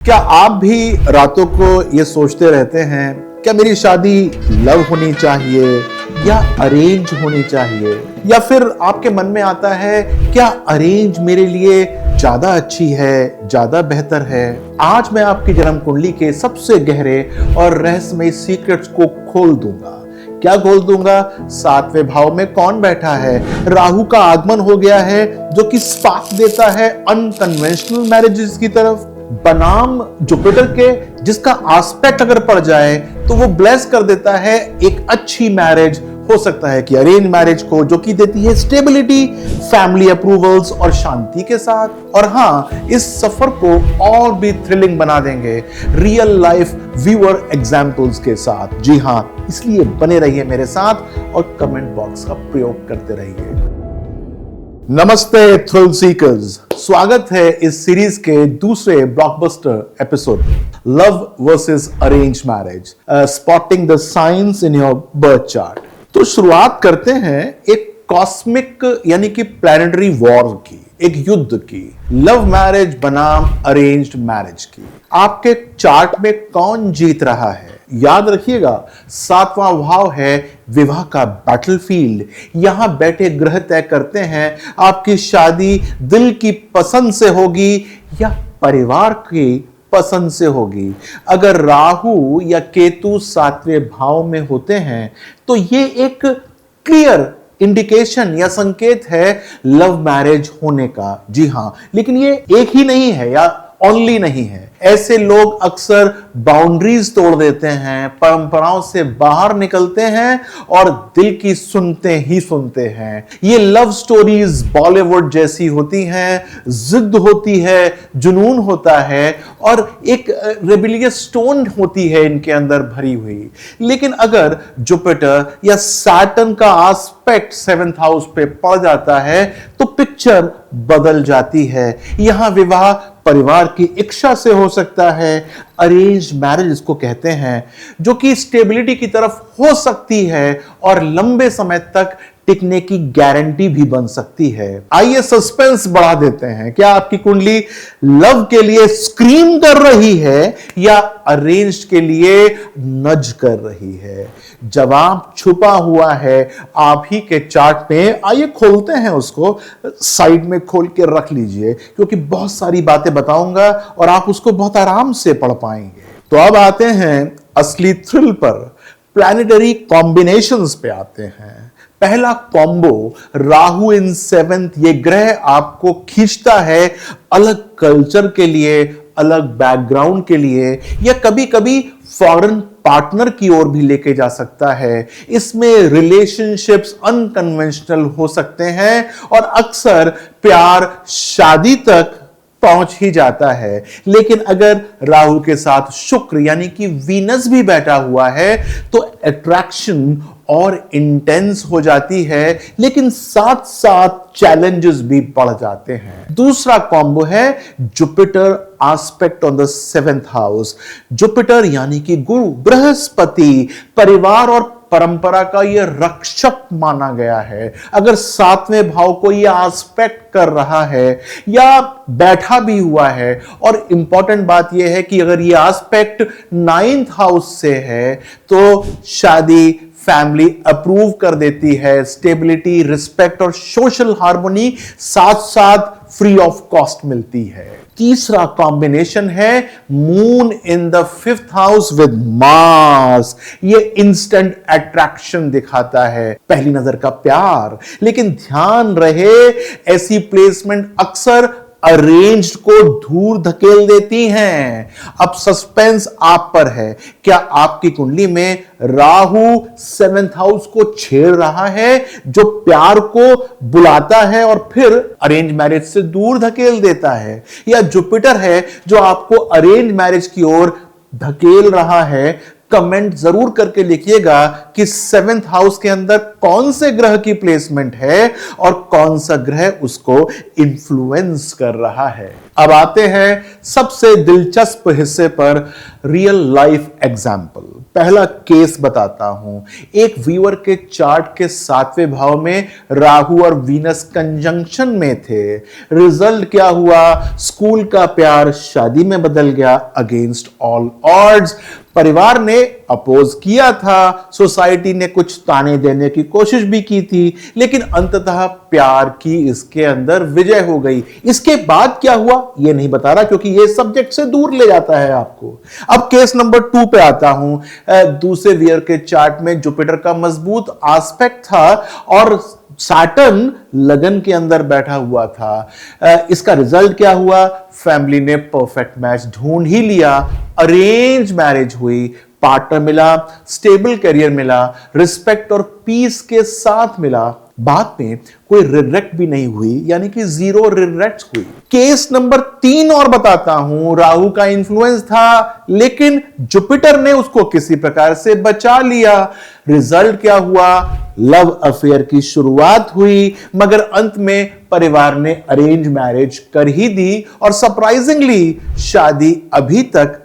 क्या आप भी रातों को ये सोचते रहते हैं, क्या मेरी शादी लव होनी चाहिए या अरेंज होनी चाहिए? या फिर आपके मन में आता है, क्या अरेंज मेरे लिए ज्यादा अच्छी है, ज्यादा बेहतर है? आज मैं आपकी जन्म कुंडली के सबसे गहरे और रहस्यमय सीक्रेट्स को खोल दूंगा। क्या खोल दूंगा? 7वें भाव में कौन बैठा है? राहु का आगमन हो गया है, जो कि स्पार्क देता है अनकन्वेंशनल मैरिजेस की तरफ। बनाम जुपिटर के, जिसका एस्पेक्ट अगर पड़ जाए तो वो ब्लेस कर देता है एक अच्छी मैरिज। हो सकता है कि अरेंज मैरिज को, जो कि देती है स्टेबिलिटी, फैमिली अप्रूवल्स और शांति के साथ। और हाँ, इस सफर को और भी थ्रिलिंग बना देंगे रियल लाइफ व्यूअर एग्जाम्पल्स के साथ। जी हाँ, इसलिए बने रहिए मेरे साथ और कमेंट बॉक्स का प्रयोग करते रहिए। नमस्ते थ्रिल सीकर्स, स्वागत है इस सीरीज के दूसरे blockbuster episode, love versus arrange marriage, spotting the science in your birth chart. तो शुरुआत करते हैं एक कॉस्मिक यानी कि प्लैनेटरी वॉर की, एक युद्ध की, लव मैरिज बनाम अरेंज्ड मैरिज की। आपके चार्ट में कौन जीत रहा है? याद रखिएगा, 7वां भाव है विवाह का बैटलफील्ड। यहां बैठे ग्रह तय करते हैं आपकी शादी दिल की पसंद से होगी या परिवार की पसंद से होगी। अगर राहु या केतु 7वें भाव में होते हैं तो ये एक क्लियर इंडिकेशन या संकेत है लव मैरिज होने का। जी हां, लेकिन ये एक ही नहीं है या ओनली नहीं है। ऐसे लोग अक्सर बाउंड्रीज तोड़ देते हैं, परंपराओं से बाहर निकलते हैं और दिल की सुनते ही सुनते हैं। ये लव स्टोरीज बॉलीवुड जैसी होती हैं, जिद होती है, जुनून होता है और एक रेबिलियस टोन होती है इनके अंदर भरी हुई। लेकिन अगर जुपिटर या सैटर्न का एस्पेक्ट 7th हाउस पे पड़ जाता है तो पिक्चर बदल जाती है। यहां विवाह परिवार की इच्छा से हो सकता है, अरेंज मैरिज इसको कहते हैं, जो कि स्टेबिलिटी की तरफ हो सकती है और लंबे समय तक टिकने की गारंटी भी बन सकती है। आइए सस्पेंस बढ़ा देते हैं। क्या आपकी कुंडली लव के लिए स्क्रीम कर रही है या अरेंज के लिए नज कर रही है? जवाब छुपा हुआ है आप ही के चार्ट में। आइए खोलते हैं उसको, साइड में खोल के रख लीजिए, क्योंकि बहुत सारी बातें बताऊंगा और आप उसको बहुत आराम से पढ़ पाएंगे। तो अब आते हैं असली थ्रिल पर, प्लैनेटरी कॉम्बिनेशंस पे आते हैं। पहला कॉम्बो, राहु इन 7th। ये ग्रह आपको खींचता है अलग कल्चर के लिए, अलग बैकग्राउंड के लिए, या कभी कभी फॉरेन पार्टनर की ओर भी लेके जा सकता है। इसमें रिलेशनशिप्स अनकन्वेंशनल हो सकते हैं और अक्सर प्यार शादी तक पहुंच ही जाता है। लेकिन अगर राहु के साथ शुक्र यानी कि वीनस भी बैठा हुआ है तो अट्रैक्शन और इंटेंस हो जाती है, लेकिन साथ साथ चैलेंजेस भी बढ़ जाते हैं। दूसरा कॉम्बो है Jupiter aspect on the 7th house. Jupiter यानी कि गुरु बृहस्पति परिवार और परंपरा का यह रक्षक माना गया है। अगर 7वें भाव को यह एस्पेक्ट कर रहा है या बैठा भी हुआ है, और इंपॉर्टेंट बात यह है कि अगर यह एस्पेक्ट 9th हाउस से है तो शादी फैमिली अप्रूव कर देती है, स्टेबिलिटी, रिस्पेक्ट और सोशल हार्मोनी साथ साथ फ्री ऑफ कॉस्ट मिलती है। तीसरा कॉम्बिनेशन है moon in the 5th house with Mars. ये इंस्टेंट अट्रैक्शन दिखाता है, पहली नजर का प्यार। लेकिन ध्यान रहे, ऐसी प्लेसमेंट अक्सर अरेंज्ड को दूर धकेल देती हैं। अब सस्पेंस आप पर है। क्या आपकी कुंडली में राहु 7th हाउस को छेड़ रहा है, जो प्यार को बुलाता है और फिर अरेंज मैरिज से दूर धकेल देता है? या जुपिटर है जो आपको अरेंज मैरिज की ओर धकेल रहा है? कमेंट जरूर करके लिखिएगा कि 7th हाउस के अंदर कौन से ग्रह की प्लेसमेंट है और कौन सा ग्रह उसको इन्फ्लुएंस कर रहा है। अब आते हैं सबसे दिलचस्प हिस्से पर, रियल लाइफ एग्जाम्पल। पहला केस बताता हूं। एक व्यूअर के चार्ट के 7वें भाव में राहु और वीनस कंजंक्शन में थे। रिजल्ट क्या हुआ? स्कूल का प्यार शादी में बदल गया अगेंस्ट ऑल ऑड्स। परिवार ने अपोज किया था, सोसाइटी ने कुछ ताने देने की कोशिश भी की थी, लेकिन अंततः प्यार की इसके अंदर विजय हो गई। इसके बाद क्या हुआ यह नहीं बता रहा, क्योंकि यह सब्जेक्ट से दूर ले जाता है आपको। अब केस नंबर 2 पे आता हूं। दूसरे वीयर के चार्ट में जुपिटर का मजबूत एस्पेक्ट था और सैटर्न लगन के अंदर बैठा हुआ था। इसका रिजल्ट क्या हुआ? फैमिली ने परफेक्ट मैच ढूंढ ही लिया, अरेंज मैरिज हुई, पार्टनर मिला, स्टेबल करियर मिला, रिस्पेक्ट और पीस के साथ मिला। बाद में कोई रिग्रेट भी नहीं हुई, यानी कि 0 रिग्रेट्स हुई। केस नंबर 3 और बताता हूं। राहु का इन्फ्लुएंस था, लेकिन जुपिटर ने उसको किसी प्रकार से बचा लिया। रिजल्ट क्या हुआ? लव अफेयर की शुरुआत हुई, मगर अंत में परिवार ने अरेंज मैरिज कर ही दी और सरप्राइजिंगली शादी अभी तक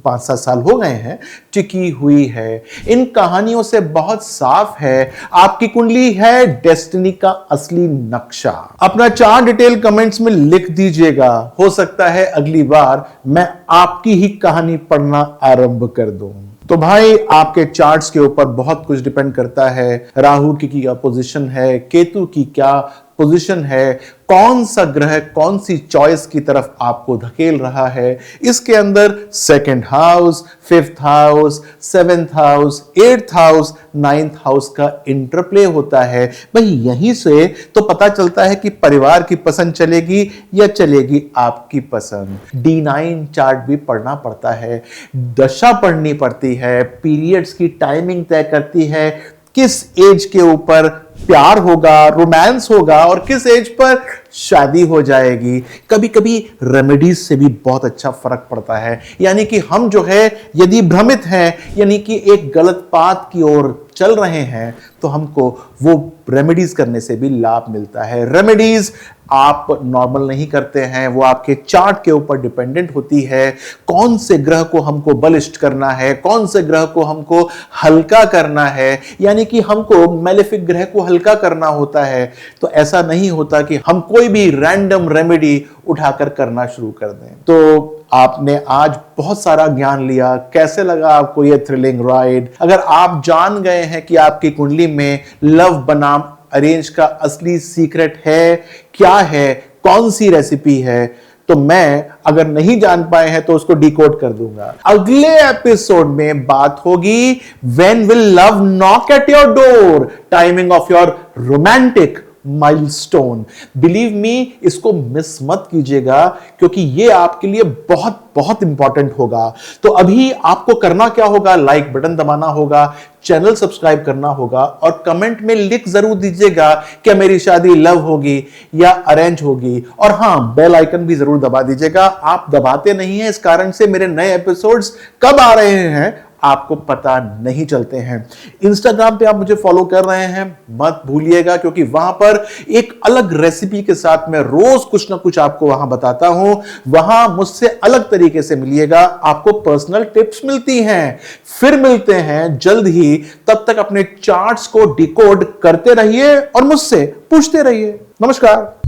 5-7 साल हो गए हैं टिकी हुई है। इन कहानियों से बहुत साफ है आपकी कुंडली है डेस्टिनी का असली नक्शा। अपना चार्ट डिटेल कमेंट्स में लिख दीजिएगा, हो सकता है अगली बार मैं आपकी ही कहानी पढ़ना आरंभ कर दूं। तो भाई आपके चार्ट्स के ऊपर बहुत कुछ डिपेंड करता है। राहु की क्या पोजीशन है, केतु की क्या पोजीशन है, कौन सा ग्रह कौन सी चॉइस की तरफ आपको धकेल रहा है। इसके अंदर 2nd house, 5th house, 7th house, 8th house, 9th house का इंटरप्ले होता है। भाई यहीं से तो पता चलता है कि परिवार की पसंद चलेगी या चलेगी आपकी पसंद। D9 चार्ट भी पढ़ना पड़ता है, दशा पढ़नी पड़ती है, पीरियड्स की टाइमिंग तय करती है किस एज के ऊपर प्यार होगा, रोमांस होगा और किस एज पर शादी हो जाएगी। कभी कभी रेमेडीज से भी बहुत अच्छा फर्क पड़ता है, यानी कि हम जो है यदि भ्रमित हैं, यानी कि एक गलत पाथ की ओर चल रहे हैं, तो हमको वो रेमेडीज करने से भी लाभ मिलता है। रेमेडीज आप नॉर्मल नहीं करते हैं, वो आपके चार्ट के ऊपर डिपेंडेंट होती है। कौन से ग्रह को हमको बलिष्ठ करना है, कौन से ग्रह को हमको हल्का करना है, यानी कि हमको मैलेफिक ग्रह को हल्का करना होता है। तो ऐसा नहीं होता कि हम कोई भी रैंडम रेमेडी उठाकर करना शुरू कर दें। तो आपने आज बहुत सारा ज्ञान लिया। कैसे लगा आपको ये थ्रिलिंग राइड? अगर आप जान गए हैं कि आपकी कुंडली में लव बनाम अरेंज का असली सीक्रेट है, क्या है, कौन सी रेसिपी है, तो मैं अगर नहीं जान पाए हैं तो उसको डिकोड कर दूंगा। अगले एपिसोड में बात होगी when will love knock at your door, timing of your romantic milestone. Believe me, इसको मिस मत कीजिएगा, क्योंकि ये आपके लिए बहुत बहुत इंपॉर्टेंट होगा। तो अभी आपको करना क्या होगा? लाइक बटन दबाना होगा, चैनल सब्सक्राइब करना होगा और कमेंट में लिख जरूर दीजिएगा क्या मेरी शादी लव होगी या अरेंज होगी। और हां, बेल आइकन भी जरूर दबा दीजिएगा। आप दबाते नहीं हैं, इस कारण से मेरे नए एपिसोड्स कब आ रहे हैं आपको पता नहीं चलते हैं। इंस्टाग्राम पे आप मुझे फॉलो कर रहे हैं, मत भूलिएगा, क्योंकि वहां पर एक अलग रेसिपी के साथ मैं रोज कुछ ना कुछ आपको वहां बताता हूं। वहां मुझसे अलग तरीके से मिलिएगा, आपको पर्सनल टिप्स मिलती हैं। फिर मिलते हैं जल्द ही, तब तक अपने चार्ट्स को डिकोड करते रहिए और मुझसे पूछते रहिए। नमस्कार।